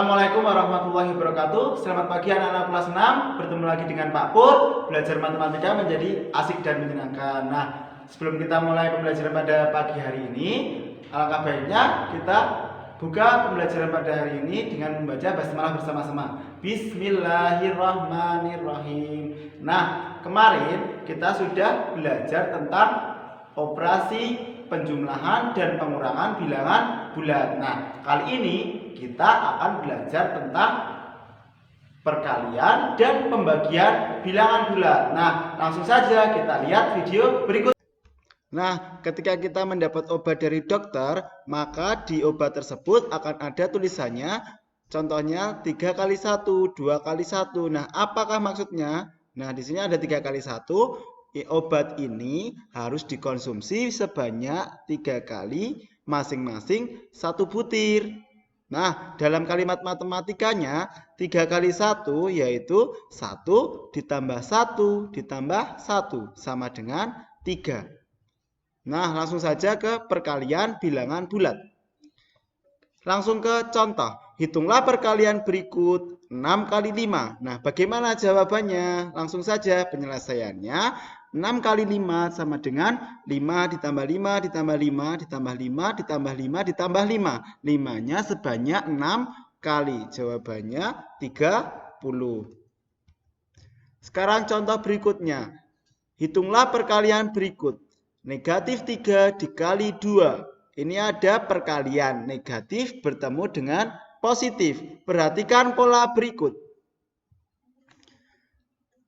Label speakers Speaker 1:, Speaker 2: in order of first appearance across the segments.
Speaker 1: Assalamualaikum warahmatullahi wabarakatuh. Selamat pagi anak-anak kelas 6. Bertemu lagi dengan Pak Pur. Belajar matematika menjadi asik dan menyenangkan. Nah, sebelum kita mulai pembelajaran pada pagi hari ini, alangkah baiknya kita buka pembelajaran pada hari ini dengan membaca basmalah bersama-sama. Bismillahirrahmanirrahim. Nah, kemarin kita sudah belajar tentang operasi penjumlahan dan pengurangan bilangan bulat. Nah, kali ini kita akan belajar tentang perkalian dan pembagian bilangan bulat. Nah, langsung saja kita lihat video berikut. Nah, ketika kita mendapat obat dari dokter, maka di obat tersebut akan ada tulisannya, contohnya 3 kali 1, 2 kali 1. Nah, apakah maksudnya? Nah, di sini ada 3 kali 1. Obat ini harus dikonsumsi sebanyak 3 kali, masing-masing 1 butir. Nah, dalam kalimat matematikanya 3 kali 1 yaitu 1 ditambah 1 ditambah 1 sama dengan 3. Nah, langsung saja ke perkalian bilangan bulat. Langsung ke contoh. Hitunglah perkalian berikut 6 kali 5. Nah, bagaimana jawabannya? Langsung saja penyelesaiannya. 6 kali 5 sama dengan 5 ditambah 5 ditambah 5 ditambah 5 ditambah 5 ditambah 5. 5-nya sebanyak 6 kali. Jawabannya 30. Sekarang contoh berikutnya. Hitunglah perkalian berikut. Negatif 3 dikali 2. Ini ada perkalian negatif bertemu dengan positif. Perhatikan pola berikut.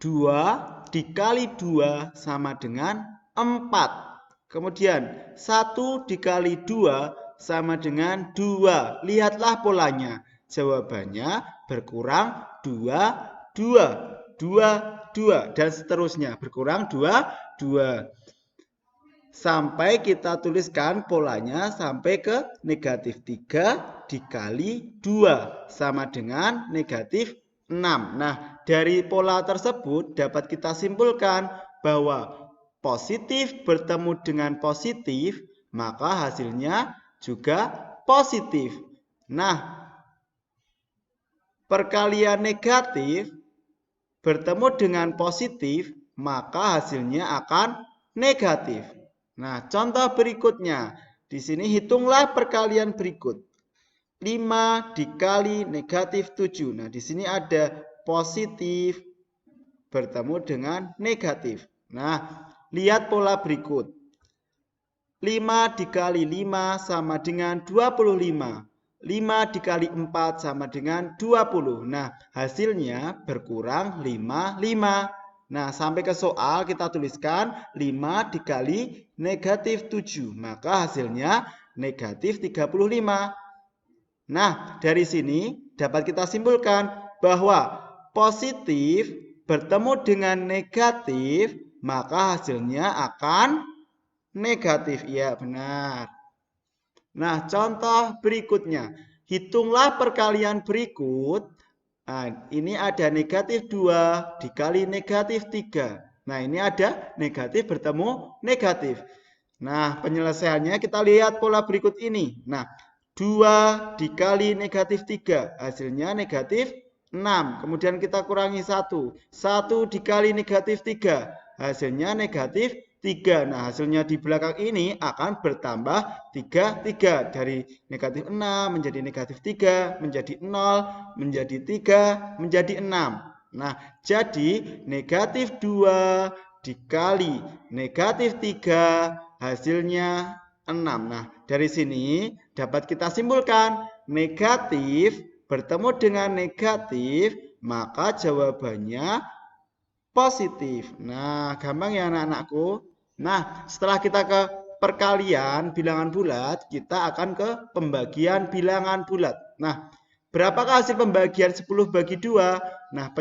Speaker 1: 2 dikali 2 sama dengan 4. Kemudian 1 dikali 2 sama dengan 2. Lihatlah polanya. Jawabannya berkurang 2, 2, 2, 2. Dan seterusnya. Berkurang 2, 2. Sampai kita tuliskan polanya sampai ke negatif 3 dikali 2 sama dengan negatif 6. Nah, dari pola tersebut dapat kita simpulkan bahwa positif bertemu dengan positif, maka hasilnya juga positif. Nah, perkalian negatif bertemu dengan positif, maka hasilnya akan negatif. Nah, contoh berikutnya. Di sini hitunglah perkalian berikut. 5 dikali negatif 7. Nah, di sini ada positif bertemu dengan negatif. Nah, lihat pola berikut. 5 dikali 5 sama dengan 25. 5 dikali 4 sama dengan 20. Nah, hasilnya berkurang 5, 5. Nah, sampai ke soal kita tuliskan 5 dikali negatif 7. Maka hasilnya negatif 35. Nah, dari sini dapat kita simpulkan bahwa positif bertemu dengan negatif, maka hasilnya akan negatif. Iya, benar. Nah, contoh berikutnya. Hitunglah perkalian berikut. Nah, ini ada negatif 2 dikali negatif 3. Nah, ini ada negatif bertemu negatif. Nah, penyelesaiannya kita lihat pola berikut ini. Nah, 2 dikali negatif 3. Hasilnya negatif 6. Kemudian kita kurangi 1. 1 dikali negatif 3. Hasilnya negatif 3. Nah, hasilnya di belakang ini akan bertambah 3, 3. Dari negatif 6 menjadi negatif 3, menjadi 0, menjadi 3, menjadi 6. Nah, jadi negatif 2 dikali negatif 3, hasilnya 6. Nah, dari sini dapat kita simpulkan negatif bertemu dengan negatif, maka jawabannya positif. Nah, gampang ya anak-anakku. Nah, setelah kita ke perkalian bilangan bulat, kita akan ke pembagian bilangan bulat. Nah, berapakah hasil pembagian 10 bagi 2? Nah,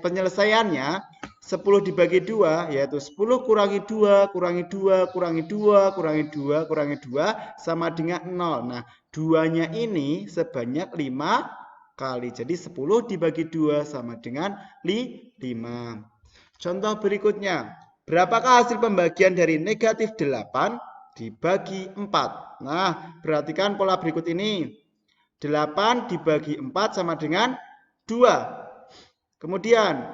Speaker 1: penyelesaiannya 10 dibagi 2 yaitu 10 kurangi 2, kurangi 2, kurangi 2, kurangi 2, kurangi 2 sama dengan 0. Nah, 2-nya ini sebanyak 5 kali. Jadi 10 dibagi 2 sama dengan 5. Contoh berikutnya. Berapakah hasil pembagian dari negatif 8 dibagi 4? Nah, perhatikan pola berikut ini. 8 dibagi 4 sama dengan 2. Kemudian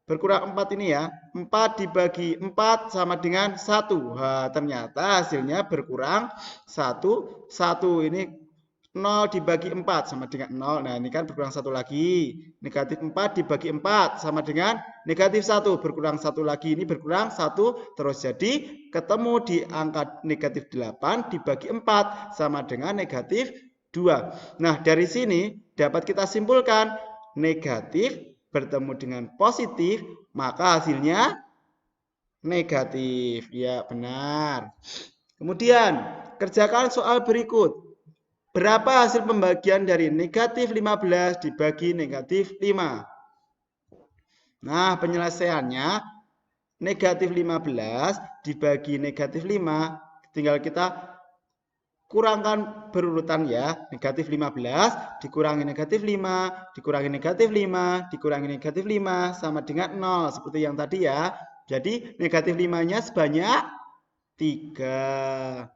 Speaker 1: berkurang 4 ini ya. 4 dibagi 4 sama dengan 1. Ternyata hasilnya berkurang 1. 1 ini 0 dibagi 4 sama dengan 0. Nah, ini kan berkurang 1 lagi. Negatif 4 dibagi 4 sama dengan negatif 1. Berkurang 1 lagi. Ini berkurang 1. Terus jadi ketemu di angka negatif 8 dibagi 4 sama dengan negatif 2. Nah, dari sini dapat kita simpulkan negatif bertemu dengan positif, maka hasilnya negatif. Ya, benar. Kemudian, kerjakan soal berikut. Berapa hasil pembagian dari negatif 15 dibagi negatif 5? Nah, penyelesaiannya negatif 15 dibagi negatif 5. Tinggal kita kurangkan berurutan ya. Negatif 15 dikurangi negatif 5, dikurangi negatif 5, dikurangi negatif 5 sama dengan 0. Seperti yang tadi ya. Jadi negatif 5-nya sebanyak 3.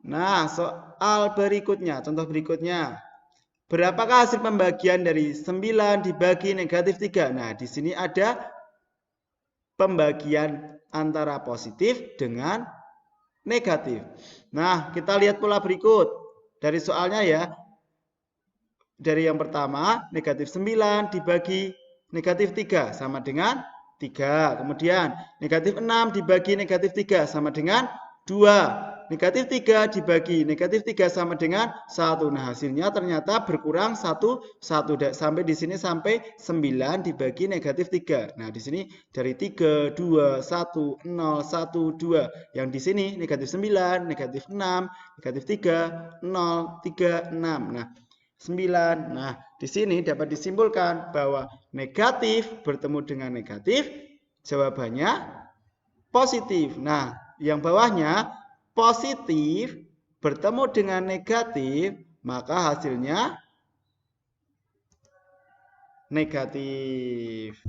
Speaker 1: Nah, soal berikutnya, contoh berikutnya. Berapakah hasil pembagian dari 9 dibagi negatif 3? Nah, di sini ada pembagian antara positif dengan negatif. Nah, kita lihat pola berikut. Dari soalnya ya. Dari yang pertama, negatif 9 dibagi negatif 3 sama dengan 3. Kemudian, negatif 6 dibagi negatif 3 sama dengan 2. Negatif 3 dibagi negatif 3 sama dengan 1. Nah, hasilnya ternyata berkurang 1. Sampai di sini sampai 9 dibagi negatif 3. Nah, di sini dari 3, 2, 1, 0, 1, 2. Yang di sini negatif 9, negatif 6, negatif 3, 0, 3, 6. Nah, 9. Nah, di sini dapat disimpulkan bahwa negatif bertemu dengan negatif, jawabannya positif. Nah, yang bawahnya positif bertemu dengan negatif, maka hasilnya negatif.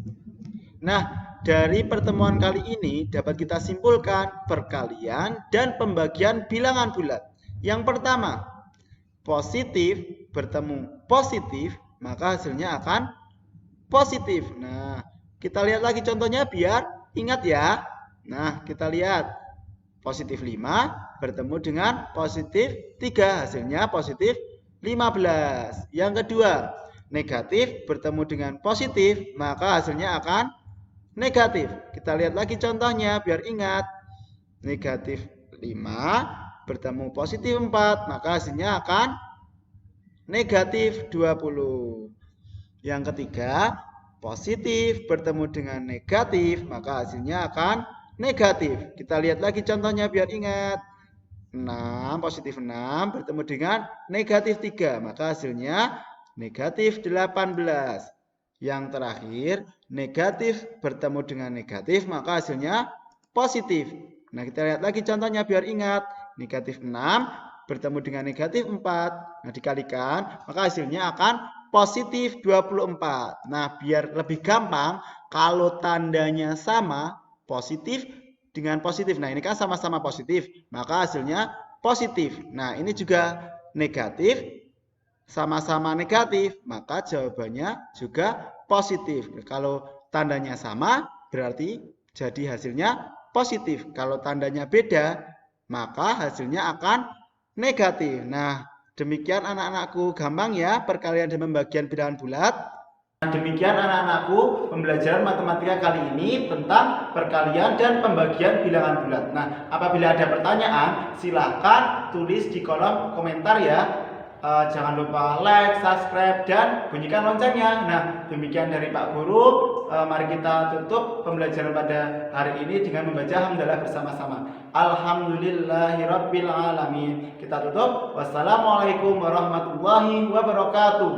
Speaker 1: Nah, dari pertemuan kali ini dapat kita simpulkan perkalian dan pembagian bilangan bulat. Yang pertama, positif bertemu positif, maka hasilnya akan positif. Nah, kita lihat lagi contohnya biar ingat ya. Nah, kita lihat. Positif 5 bertemu dengan positif 3. Hasilnya positif 15. Yang kedua, negatif bertemu dengan positif, maka hasilnya akan negatif. Kita lihat lagi contohnya biar ingat. Negatif 5 bertemu positif 4, maka hasilnya akan negatif 20. Yang ketiga, positif bertemu dengan negatif, maka hasilnya akan negatif. Kita lihat lagi contohnya biar ingat. 6, positif 6 bertemu dengan negatif 3. Maka hasilnya negatif 18. Yang terakhir, negatif bertemu dengan negatif. Maka hasilnya positif. Nah, kita lihat lagi contohnya biar ingat. Negatif 6 bertemu dengan negatif 4. Nah, dikalikan. Maka hasilnya akan positif 24. Nah, biar lebih gampang, kalau tandanya sama, positif dengan positif. Nah, ini kan sama-sama positif, maka hasilnya positif. Nah, ini juga negatif, sama-sama negatif, maka jawabannya juga positif. Kalau tandanya sama, berarti jadi hasilnya positif. Kalau tandanya beda, maka hasilnya akan negatif. Nah, demikian anak-anakku, gampang ya perkalian dan pembagian bilangan bulat. Demikian anak-anakku pembelajaran matematika kali ini tentang perkalian dan pembagian bilangan bulat. Nah, apabila ada pertanyaan, silahkan tulis di kolom komentar ya. Jangan lupa like, subscribe, dan bunyikan loncengnya. Nah, demikian dari Pak Guru. Mari kita tutup pembelajaran pada hari ini dengan membaca hamdalah bersama-sama. Alhamdulillahirabbil alamin. Kita tutup. Wassalamualaikum warahmatullahi wabarakatuh.